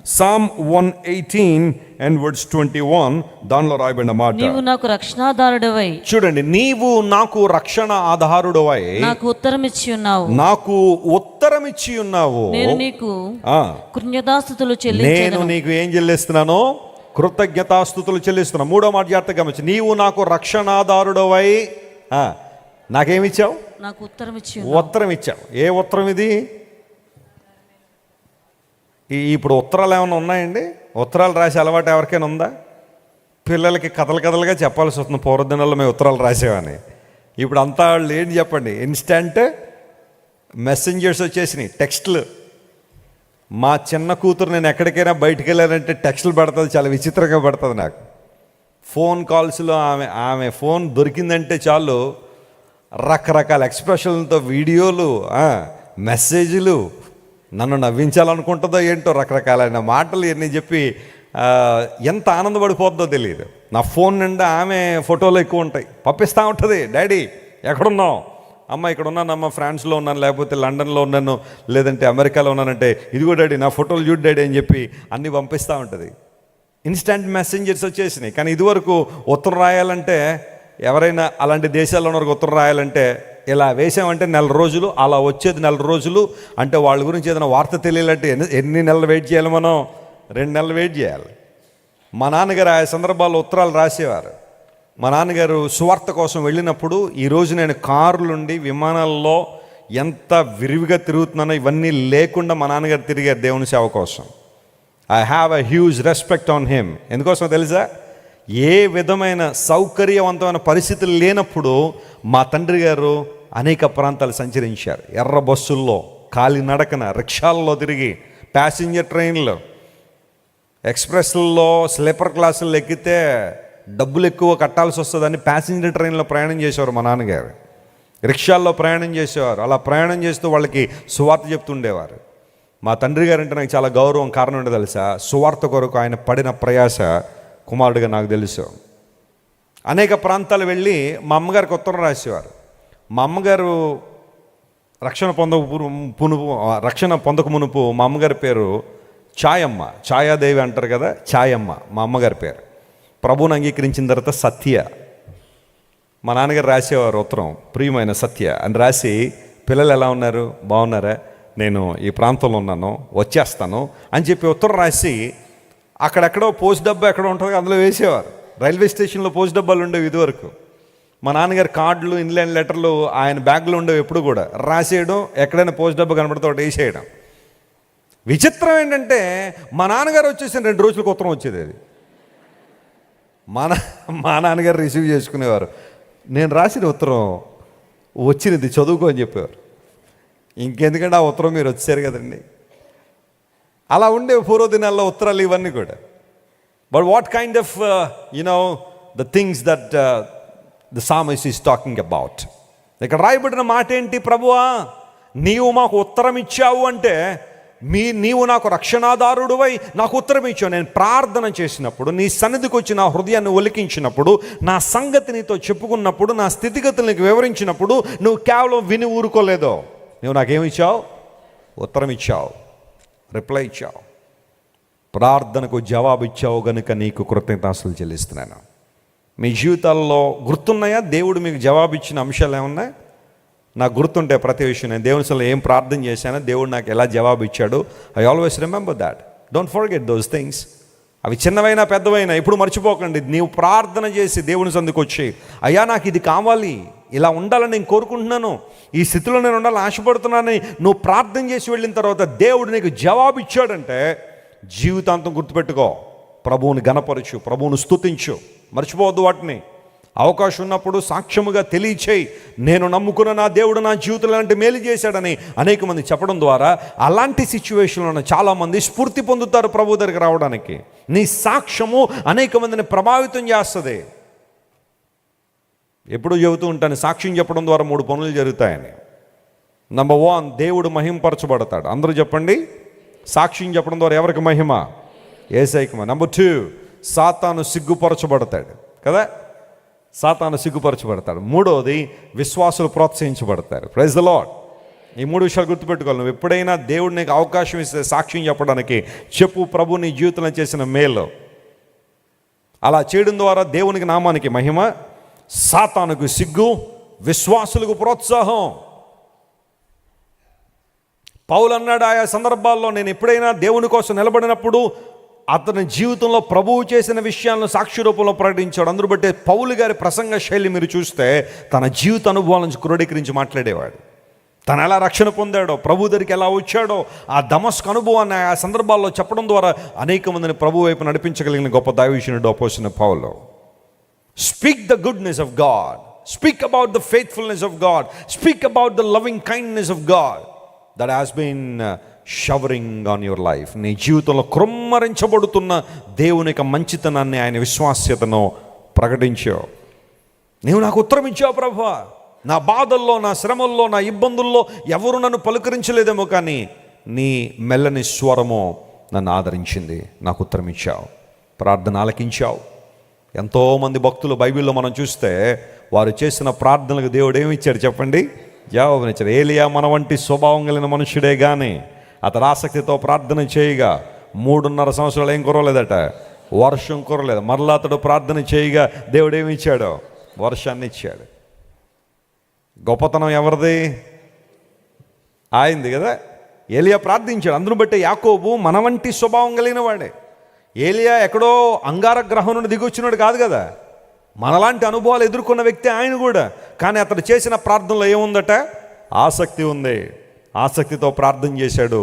Psalm 118 and verse 21, దానిలో రాయబడిన మాట, నీవు నాకు రక్షణాధారుడవై, చూడండి, నీవు నాకు రక్షణ ఆధారుడవై నాకు ఉత్తరం ఇచ్చి ఉన్నావు, నాకు ఉత్తరం ఇచ్చి ఉన్నావు. నేను నీకు కృతజ్ఞతాస్తుతులు నేను చెల్లించెదను. నీకు ఏం చెల్లిస్తున్నాను? కృతజ్ఞతాస్తుతులు చెల్లిస్తున్నా. మూడో మాట జాగ్రత్తగా గమనించు. నీవు నాకు రక్షణాధారుడవై నాకేమిచ్చావు? నాకు ఉత్తరం ఇచ్చి ఉత్తరం ఇచ్చావు. ఏ ఉత్తరం ఇది? ఇప్పుడు ఉత్తరాలు ఏమైనా ఉన్నాయండి? ఉత్తరాలు రాసే అలవాటు ఎవరికైనా ఉందా? పిల్లలకి కథలుగా చెప్పాల్సి వస్తుంది. పూర్వదినాల్లో మేము ఉత్తరాలు రాసేవని. ఇప్పుడు అంతా వాళ్ళు ఏంటి చెప్పండి, ఇన్స్టంట్ మెసెంజర్స్ వచ్చేసినాయి, టెక్స్ట్లు. మా చిన్న కూతురు నేను ఎక్కడికైనా బయటికి వెళ్ళానంటే టెక్స్ట్లు పెడుతుంది, చాలా విచిత్రంగా పెడుతుంది నాకు. ఫోన్ కాల్స్లో ఆమె ఫోన్ దొరికిందంటే చాలు రకరకాల ఎక్స్ప్రెషన్లతో వీడియోలు, మెసేజ్లు, నన్ను నవ్వించాలనుకుంటుందో ఏంటో రకరకాలైన మాటలు ఇవన్నీ చెప్పి ఎంత ఆనందపడిపోతుందో తెలియదు. నా ఫోన్ నిండా ఆమె ఫోటోలు ఎక్కువ ఉంటాయి, పంపిస్తూ ఉంటుంది. డాడీ ఎక్కడున్నావు? అమ్మ ఇక్కడ ఉన్నానమ్మ, ఫ్రాన్స్లో ఉన్నాను, లేకపోతే లండన్లో ఉన్నాను, లేదంటే అమెరికాలో ఉన్నానంటే ఇదిగో డాడీ నా ఫోటోలు చూడు డాడీ అని చెప్పి అన్నీ పంపిస్తూ ఉంటుంది. ఇన్స్టంట్ మెసెంజర్స్ వచ్చేసినాయి. కానీ ఇదివరకు ఉత్తరం రాయాలంటే, ఎవరైనా అలాంటి దేశాల్లో ఉన్న ఉత్తరం రాయాలంటే ఇలా వేసామంటే 4 రోజులు, అలా వచ్చేది 4 రోజులు. అంటే వాళ్ళ గురించి ఏదైనా వార్త తెలియాలంటే ఎన్ని నెలలు వెయిట్ చేయాలి? మనం 2 నెలలు వెయిట్ చేయాలి. మా నాన్నగారు ఆ సందర్భాల్లో ఉత్తరాలు రాసేవారు. మా నాన్నగారు సువార్త కోసం వెళ్ళినప్పుడు, ఈరోజు నేను కారులుండి విమానాల్లో ఎంత విరివిగా తిరుగుతున్నానో ఇవన్నీ లేకుండా మా నాన్నగారు తిరిగారు దేవుని సేవ కోసం. I have a huge respect on him. ఎందుకోసం తెలుసా? ఏ విధమైన సౌకర్యవంతమైన పరిస్థితులు లేనప్పుడు మా తండ్రి గారు అనేక ప్రాంతాలు సంచరించారు. ఎర్ర బస్సుల్లో, కాలినడకన, రిక్షాల్లో తిరిగి, ప్యాసింజర్ ట్రైన్లో, ఎక్స్ప్రెస్లలో, స్లీపర్ క్లాసుల్లో ఎక్కితే డబ్బులు ఎక్కువ కట్టాల్సి వస్తుందని ప్యాసింజర్ ట్రైన్లో ప్రయాణం చేసేవారు మా నాన్నగారు. రిక్షాల్లో ప్రయాణం చేసేవారు. అలా ప్రయాణం చేస్తూ వాళ్ళకి సువార్త చెప్తుండేవారు. మా తండ్రి గారు అంటే నాకు చాలా గౌరవం. కారణం ఏంటో తెలుసా? సువార్త కొరకు ఆయన పడిన ప్రయాస కుమారుడిగా నాకు తెలుసు. అనేక ప్రాంతాలు వెళ్ళి మా అమ్మగారికి ఉత్తరం రాసేవారు. మా అమ్మగారు రక్షణ పొందక మునుపు మా అమ్మగారి పేరు ఛాయమ్మ, ఛాయాదేవి అంటారు కదా, ఛాయమ్మ మా అమ్మగారి పేరు. ప్రభువుని అంగీకరించిన తర్వాత సత్య. మా నాన్నగారు రాసేవారు ఉత్తరం, ప్రియమైన సత్య అని రాసి, పిల్లలు ఎలా ఉన్నారు, బాగున్నారా, నేను ఈ ప్రాంతంలో ఉన్నాను, వచ్చేస్తాను అని చెప్పి ఉత్తరం రాసి అక్కడెక్కడో పోస్ట్ డబ్బా ఎక్కడో ఉంటుంది అందులో వేసేవారు. రైల్వే స్టేషన్లో పోస్ట్ డబ్బాలు ఉండేవి ఇదివరకు. మా నాన్నగారి కార్డులు, ఇన్లైన్ లెటర్లు ఆయన బ్యాగ్లో ఉండేవి. ఎప్పుడు కూడా రాసేయడం, ఎక్కడైనా పోస్ట్ డబ్బా కనబడితే ఒకటి వేసేయడం. విచిత్రం ఏంటంటే మా నాన్నగారు వచ్చేసిన 2 రోజులకు ఉత్తరం వచ్చేది. అది మా నాన్నగారు రిసీవ్ చేసుకునేవారు. నేను రాసిన ఉత్తరం వచ్చినది, చదువుకో అని చెప్పేవారు. ఇంకెందుకంటే ఆ ఉత్తరం మీరు వచ్చారు కదండి. అలా ఉండే పూర్వదినాల్లో ఉత్తరాలు ఇవన్నీ కూడా. But what kind of the things that the psalmist is talking about. ఇక్కడ రాయబడిన మాట ఏంటి? ప్రభువా నీవు మాకు ఉత్తరం ఇచ్చావు అంటే, నీవు నాకు రక్షణాధారుడువై నాకు ఉత్తరం ఇచ్చావు. నేను ప్రార్థన చేసినప్పుడు, నీ సన్నిధికి వచ్చి నా హృదయాన్ని ఒలికించినప్పుడు, నా సంగతి నీతో చెప్పుకున్నప్పుడు, నా స్థితిగతులకు వివరించినప్పుడు నువ్వు కేవలం విని ఊరుకోలేదో, నువ్వు నాకేమిచ్చావు? ఉత్తరం ఇచ్చావు, రిప్లై ఇచ్చావు, ప్రార్థనకు జవాబు ఇచ్చావు. కనుక నీకు కృతజ్ఞతాస్తుతులు చెల్లిస్తున్నాను. మీ జీవితాల్లో గుర్తున్నాయా దేవుడు మీకు జవాబు ఇచ్చిన అంశాలు ఏమన్నా? నాకు గుర్తుంటే ప్రతి విషయం, నేను దేవుని అసలు ఏం ప్రార్థన చేశానో, దేవుడు నాకు ఎలా జవాబు ఇచ్చాడు, I always remember that. Don't forget those things. అవి చిన్నవైనా పెద్దవైనా ఎప్పుడు మర్చిపోకండి. నీవు ప్రార్థన చేసి దేవుని సందుకు వచ్చి, అయ్యా నాకు ఇది కావాలి, ఇలా ఉండాలని నేను కోరుకుంటున్నాను, ఈ స్థితిలో నేను ఉండాలని ఆశపడుతున్నానని నువ్వు ప్రార్థన చేసి వెళ్ళిన తర్వాత దేవుడు నీకు జవాబు ఇచ్చాడంటే జీవితాంతం గుర్తుపెట్టుకో. ప్రభువుని గణపరచు, ప్రభువును స్తుతించు, మర్చిపోవద్దు వాటిని. అవకాశం ఉన్నప్పుడు సాక్ష్యముగా తెలియచేయి, నేను నమ్ముకున్న నా దేవుడు నా జీవితంలో అలాంటి మేలు చేశాడని అనేక మంది చెప్పడం ద్వారా అలాంటి సిచ్యువేషన్లో చాలామంది స్ఫూర్తి పొందుతారు ప్రభు దగ్గరికి రావడానికి. నీ సాక్ష్యము అనేక మందిని ప్రభావితం చేస్తుంది. ఎప్పుడు చెబుతూ ఉంటాను, సాక్ష్యం చెప్పడం ద్వారా 3 పనులు జరుగుతాయని. నంబర్ 1, దేవుడు మహింపరచబడతాడు. అందరూ చెప్పండి, సాక్ష్యం చెప్పడం ద్వారా ఎవరికి మహిమ? యేసయ్యకి మహిమ. నంబర్ 2, సాతాను సిగ్గుపరచబడతాడు కదా, సాతాను సిగ్గుపరచబడతాడు. 3వది, విశ్వాసులు ప్రోత్సహించబడతారు. Praise the lord. ఈ 3 విషయాలు గుర్తుపెట్టుకోవాలి. నువ్వు ఎప్పుడైనా దేవుడు నీకు అవకాశం ఇస్తే సాక్ష్యం చెప్పడానికి చెప్పు, ప్రభు నీ జీవితంలో చేసిన మేలు. అలా చేయడం ద్వారా దేవునికి నామానికి మహిమ, సాతానుకు సిగ్గు, విశ్వాసులకు ప్రోత్సాహం. పౌలు అన్నాడు ఆయా సందర్భాల్లో, నేను ఎప్పుడైనా దేవుని కోసం నిలబడినప్పుడు అతని జీవితంలో ప్రభువు చేసిన విషయాలను సాక్షి రూపంలో ప్రకటించాడు. అందరూ బట్టే పౌలు గారి ప్రసంగ శైలి మీరు చూస్తే తన జీవిత అనుభవాల నుంచి క్రోడీకరించి మాట్లాడేవాడు. తను ఎలా రక్షణ పొందాడో, ప్రభు దగ్గరికి ఎలా వచ్చాడో, ఆ దమస్కు అనుభవాన్ని ఆ సందర్భాల్లో చెప్పడం ద్వారా అనేక మందిని ప్రభు వైపు నడిపించగలిగిన గొప్ప దైవజనుడు అపోస్తలుడైన పౌలు. Speak the goodness of God, speak about the faithfulness of God, speak about the loving kindness of God that has been showering on your life. నీ జీవితంలో కృమ్మరించబడుతున్న దేవుని యొక్క మంచితనాన్ని, ఆయన విశ్వాస్యతను ప్రకటించావు. నీవు నాకు ఉత్తరం ఇచ్చావు ప్రభువా, నా బాధల్లో, నా శ్రమల్లో, నా ఇబ్బందుల్లో ఎవరు నన్ను పలుకరించలేదేమో, కానీ నీ మెల్లని స్వరము నన్ను ఆదరించింది, నాకు ఉత్తరం ఇచ్చావు, ప్రార్థన ఆలకించావు. ఎంతోమంది భక్తులు బైబిల్లో మనం చూస్తే వారు చేసిన ప్రార్థనలకు దేవుడు ఏమి ఇచ్చాడు చెప్పండి? జవాబునిచ్చాడు. ఏలియా మన వంటి స్వభావం కలిగిన మనుషుడే కానీ అతడు ఆసక్తితో ప్రార్థన చేయగా 3.5 సంవత్సరాలు ఏం కురవలేదట, వర్షం కురలేదు. మరలా అతడు ప్రార్థన చేయగా దేవుడు ఏమి ఇచ్చాడో? వర్షాన్ని ఇచ్చాడు. గొప్పతనం ఎవరిది? ఆయింది కదా. ఏలియా ప్రార్థించాడు. అందును బట్టి యాకోబు మన వంటి స్వభావం కలిగిన వాడే. ఏలియా ఎక్కడో అంగార గ్రహం నుండి దిగొచ్చినాడు కాదు కదా, మనలాంటి అనుభవాలు ఎదుర్కొన్న వ్యక్తి ఆయన కూడా. కానీ అతడు చేసిన ప్రార్థనలో ఏముందట? ఆసక్తి ఉంది. ఆసక్తితో ప్రార్థన చేశాడు.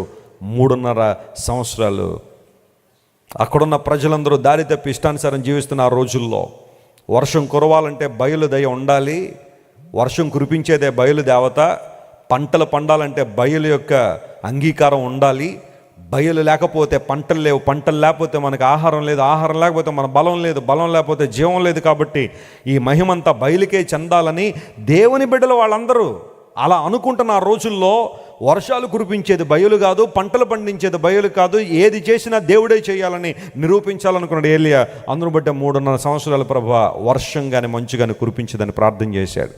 3.5 సంవత్సరాలు అక్కడున్న ప్రజలందరూ దారి తప్పి ఇష్టానుసారం జీవిస్తున్న ఆ రోజుల్లో వర్షం కురవాలంటే బయలుదయ ఉండాలి, వర్షం కురిపించేదే బయలు దేవత. పంటలు పండాలంటే బయలు యొక్క అంగీకారం ఉండాలి. బయలు లేకపోతే పంటలు లేవు, పంటలు లేకపోతే మనకు ఆహారం లేదు, ఆహారం లేకపోతే మన బలం లేదు, బలం లేకపోతే జీవం లేదు. కాబట్టి ఈ మహిమంతా బయలుకే చెందాలని దేవుని బిడ్డలు వాళ్ళందరూ అలా అనుకుంటున్న ఆ రోజుల్లో వర్షాలు కురిపించేది బయలు కాదు, పంటలు పండించేది బయలు కాదు, ఏది చేసినా దేవుడే చేయాలని నిరూపించాలనుకున్నాడు ఏలియా. అందును బట్టి 3.5 సంవత్సరాల ప్రభువా వర్షం కానీ మంచు కానీ కురిపించదని ప్రార్థన చేశాడు.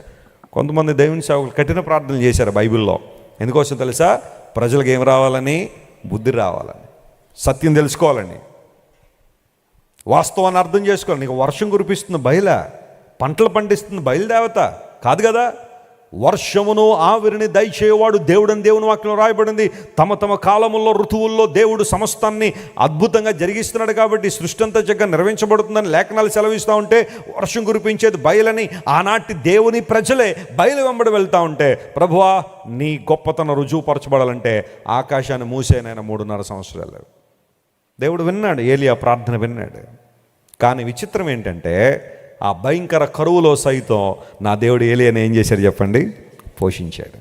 కొంతమంది దేవుని సేవకులు కఠిన ప్రార్థనలు చేశారు బైబిల్లో. ఎందుకోసం తెలుసా? ప్రజలకు ఏం రావాలని? బుద్ధి రావాలని, సత్యం తెలుసుకోవాలని, వాస్తవాన్ని అర్థం చేసుకోవాలి. నీకు వర్షం కురిపిస్తుంది బయల, పంటలు పండిస్తుంది బయలుదేవత కాదు కదా. వర్షమును ఆవిరిని దయచేయవాడు దేవుడని దేవుని వాక్యంలో రాయబడింది. తమ తమ కాలముల్లో, ఋతువుల్లో దేవుడు సమస్తాన్ని అద్భుతంగా జరిగిస్తున్నాడు. కాబట్టి సృష్టి అంతా చక్కగా నిర్వహించబడుతుందని లేఖనాలు సెలవిస్తూ ఉంటే వర్షం కురిపించేది బయలని ఆనాటి దేవుని ప్రజలే బయలు వెంబడి వెళ్తూ ఉంటే, ప్రభువా నీ గొప్పతనం రుజువుపరచబడాలంటే ఆకాశాన్ని మూసేనైనా 3.5 సంవత్సరాలు. దేవుడు విన్నాడు, ఏలియా ప్రార్థన విన్నాడు. కానీ విచిత్రం ఏంటంటే ఆ భయంకర కరువులో సైతం నా దేవుడు ఏలియాని ఏం చేశాడు చెప్పండి? పోషించాడు.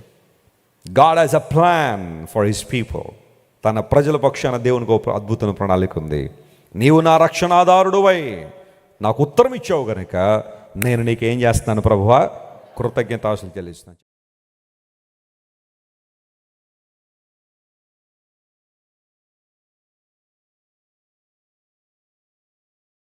God has a plan for his people. తన ప్రజల పక్షాన దేవునికి ఒక అద్భుతమైన ప్రణాళిక ఉంది. నీవు నా రక్షణాధారుడువై నాకు ఉత్తరం ఇచ్చావు కనుక నేను నీకేం చేస్తున్నాను ప్రభువా? కృతజ్ఞతాస్తుతులు చెల్లిస్తున్నాను.